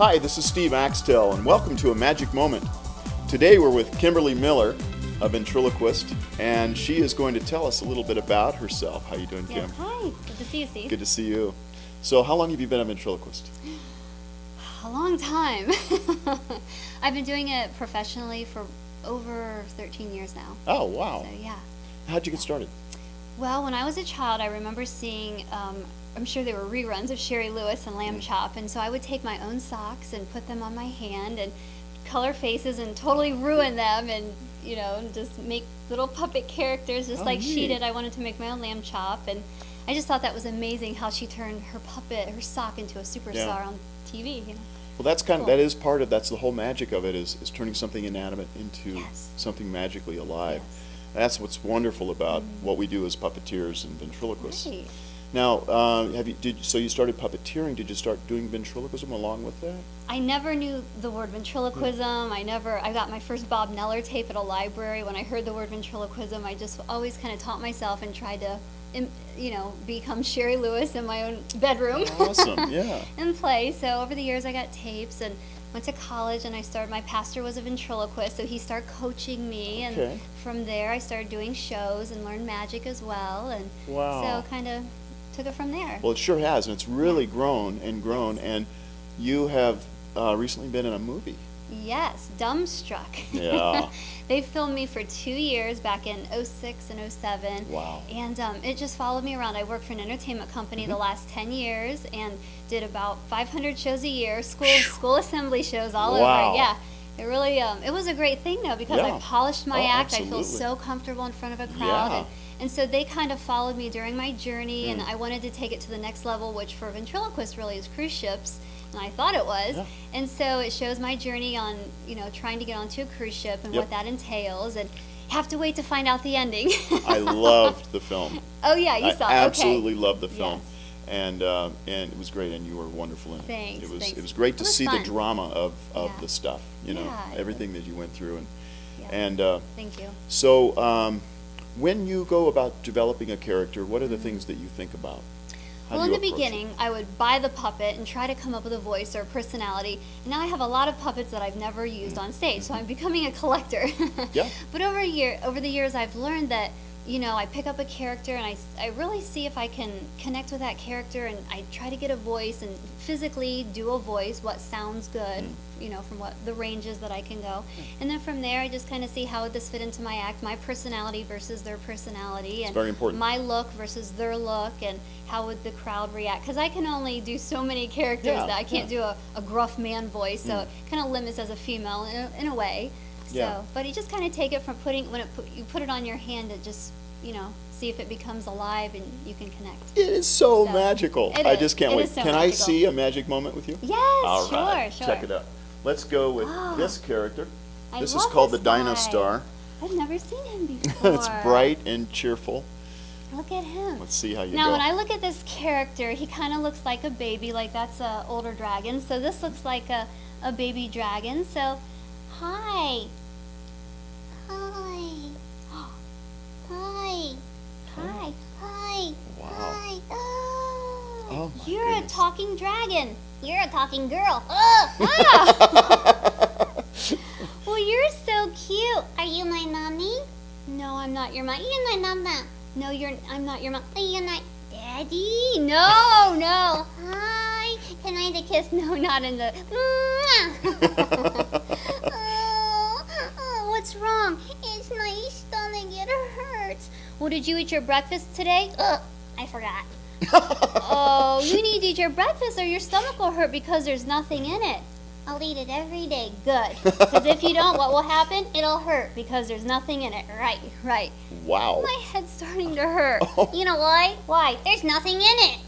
Hi, this is Steve Axtell, and welcome to A Magic Moment. Today we're with Kimberly Miller, a ventriloquist, and she is going to tell us a little bit about herself. How you doing, Kim? Yes, hi. Good to see you, Steve. Good to see you. So how long have you been a ventriloquist? A long time. I've been doing it professionally for over 13 years now. Oh, wow. So, yeah. How'd you get started? Well, when I was a child, I remember seeing, I'm sure they were reruns of Sherry Lewis and Lamb Chop, and so I would take my own socks and put them on my hand and color faces and totally ruin them and, you know, just make little puppet characters just like she did. I wanted to make my own Lamb Chop, and I just thought that was amazing how she turned her puppet, her sock, into a superstar on TV, you know. Well, that's kind of, that is part of, that's the whole magic of it, is turning something inanimate into something magically alive. Yes. That's what's wonderful about what we do as puppeteers and ventriloquists. Right. Now, so you started puppeteering. Did you start doing ventriloquism along with that? I never knew the word ventriloquism. I got my first Bob Neller tape at a library. When I heard the word ventriloquism, I just always kind of taught myself and tried to, you know, become Sherry Lewis in my own bedroom. Awesome, yeah. And play. So over the years, I got tapes and went to college, and my pastor was a ventriloquist, so he started coaching me, and from there I started doing shows and learned magic as well, and so kind of took it from there. Well, it sure has, and it's really grown and grown, and you have recently been in a movie. Yes, Dumbstruck. Yeah. They filmed me for 2 years back in 06 and 07. Wow. And it just followed me around. I worked for an entertainment company the last 10 years and did about 500 shows a year, school assembly shows all over. Yeah. It really, it was a great thing though, because I polished my act. Absolutely. I feel so comfortable in front of a crowd. And so they kind of followed me during my journey, and I wanted to take it to the next level, which for ventriloquists really is cruise ships. And I thought it was. Yeah. And so it shows my journey on, you know, trying to get onto a cruise ship and what that entails. And you have to wait to find out the ending. I loved the film. Oh, yeah, you saw it. I absolutely loved the film. Yes. And it was great, and you were wonderful in it. Thanks. It was great to see fun. the drama of the stuff, you know, everything that you went through. And thank you. So when you go about developing a character, what are the things that you think about? Well, in the beginning, I would buy the puppet and try to come up with a voice or a personality. And now I have a lot of puppets that I've never used on stage, so I'm becoming a collector. But over the years, I've learned that, you know, I pick up a character and I really see if I can connect with that character, and I try to get a voice and physically do a voice, what sounds good, you know, from what the ranges that I can go. And then from there, I just kind of see how would this fit into my act, my personality versus their personality, and very important. My look versus their look, and how would the crowd react, because I can only do so many characters that I can't do a gruff man voice, so it kind of limits as a female in a way. So, but you just kind of take it from you put it on your hand, and just, you know, see if it becomes alive and you can connect. It is so magical. I just can't wait. So can I see a magic moment with you? Yes, All right. sure. Check it out. Let's go with this character. This is love called the this guy. Dynastar. I've never seen him before. It's bright and cheerful. Look at him. Let's see how you Now, go. when I look at this character, he kind of looks like a baby, like that's an older dragon. So this looks like a baby dragon. So, hi. Hi. Hi. Hi. Hi. Wow. Hi. Oh, my You're goodness. a talking dragon. You're a talking girl. Ah! Well, you're so cute. Are you my mommy? No, I'm not your mommy. You're my mama. No, I'm not your mom. You're not daddy. No, no. Hi. Can I have a kiss? No, not in the. Oh, what's wrong? It's my stomach. It hurts. Well, did you eat your breakfast today? I forgot. Oh, you need to eat your breakfast or your stomach will hurt because there's nothing in it. I'll eat it every day. Good. Because if you don't, what will happen? It'll hurt because there's nothing in it. Right. Wow. My head's starting to hurt. You know why? Why? There's nothing in it.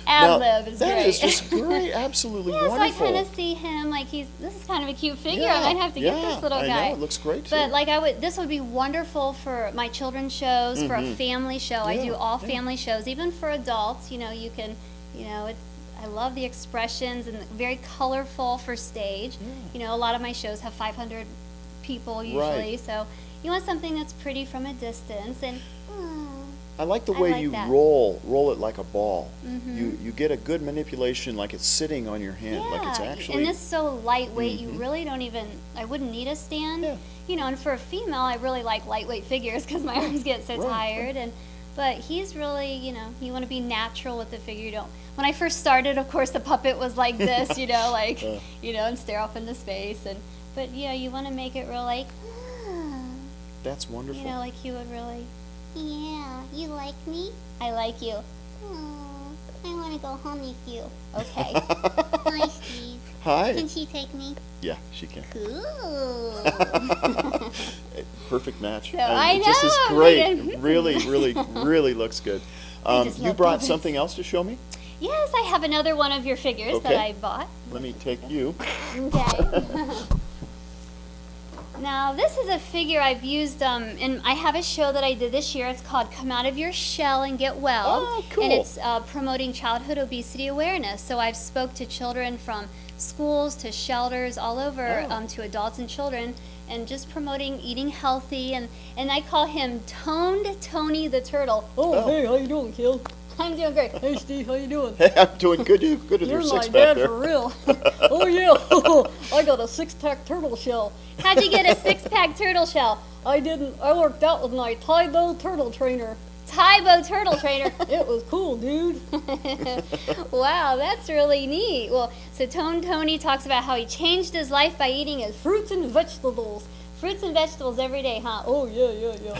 Ad-lib is great. That is just great. Absolutely wonderful. So I kind of see him like this is kind of a cute figure. I might have to get this little guy. I know, it looks great too. But like this would be wonderful for my children's shows, for a family show. I do all family shows, even for adults. You know, you can, you know, I love the expressions and very colorful for stage. You know, a lot of my shows have 500 people usually, so you want something that's pretty from a distance and I like the way you that. roll it like a ball. Mm-hmm. You get a good manipulation, like it's sitting on your hand, Yeah, like it's actually. and it's so lightweight. You really don't even. I wouldn't need a stand. Yeah. You know, and for a female, I really like lightweight figures because my arms get so tired. But he's really, you know, you want to be natural with the figure. You don't. When I first started, of course, the puppet was like this, you know, like you know, and stare off into space. But yeah, you want to make it real like. That's wonderful. You know, like you would really. Yeah, you like me? I like you. Oh, I want to go home with you. Okay. Hi, Steve. Hi. Can she take me? Yeah, she can. Cool. Perfect match. So I know. This is great. Really looks good. just You love brought puppets. something else to show me? Yes, I have another one of your figures that I bought. Let me take you. Okay. Now, this is a figure I've used, and I have a show that I did this year. It's called Come Out of Your Shell and Get Well. Oh, cool. And it's promoting childhood obesity awareness. So I've spoke to children from schools to shelters all over, to adults and children, and just promoting eating healthy. And I call him Toned Tony the Turtle. Oh, hey, how you doing, Kil? I'm doing great. Hey, Steve, how you doing? Hey, I'm doing good. You're good with You're your my six-pack dad there. for real. Oh, yeah. I got a six-pack turtle shell. How'd you get a six-pack turtle shell? I didn't. I worked out with my Taibo turtle trainer. Taibo turtle trainer. It was cool, dude. Wow, that's really neat. Well, so Tony talks about how he changed his life by eating his Fruits and vegetables. fruits and vegetables every day, huh? Oh, yeah.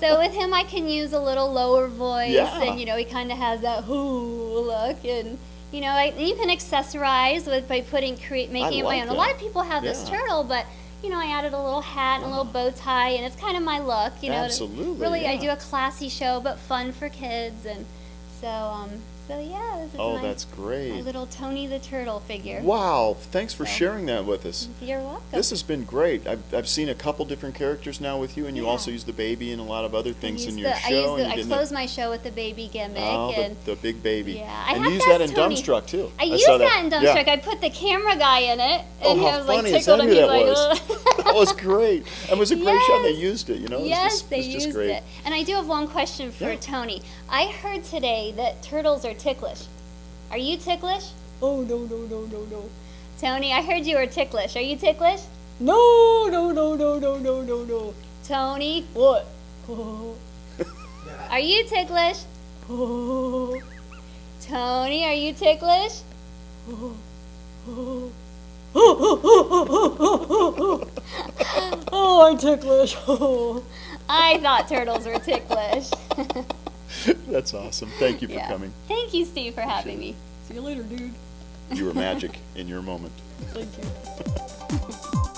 So with him, I can use a little lower voice, Yeah. and you know, he kind of has that whoo look, and you know, you can accessorize by making it my like own. that. A lot of people have this Yeah. turtle, but you know, I added a little hat and a little bow tie, and it's kind of my look. You know, Absolutely, really, I yeah. do a classy show, but fun for kids, and so yeah, this is Oh, that's my great. little Tony the Turtle figure. Wow, thanks for So- sharing that with us. You're welcome. This has been great. I've seen a couple different characters now with you, and you Yeah. also use the baby and a lot of other things in I your show. and you I did close my show with the baby gimmick, and the big baby. Yeah, I and have you to use that ask in Tony. Dumbstruck too. I used saw that in Dumbstruck. Yeah. I put the camera guy in it, Oh, and he how was like funny! Is tickled, that and who he's that like, was? "Ugh." That was great. It was a great shot. They Yes. used it. You know. It was Yes, just, they it's just used great. it. And I do have one question for Yeah. Tony. I heard today that turtles are ticklish. Are you ticklish? Oh, no. Tony, I heard you were ticklish. Are you ticklish? No. Tony, What? are you ticklish? Tony, are you ticklish? Oh, I'm ticklish. I thought turtles were ticklish. That's awesome. Thank you for Yeah. coming. Thank you, Steve, for having me. See you later, dude. You were magic in your moment. Thank you.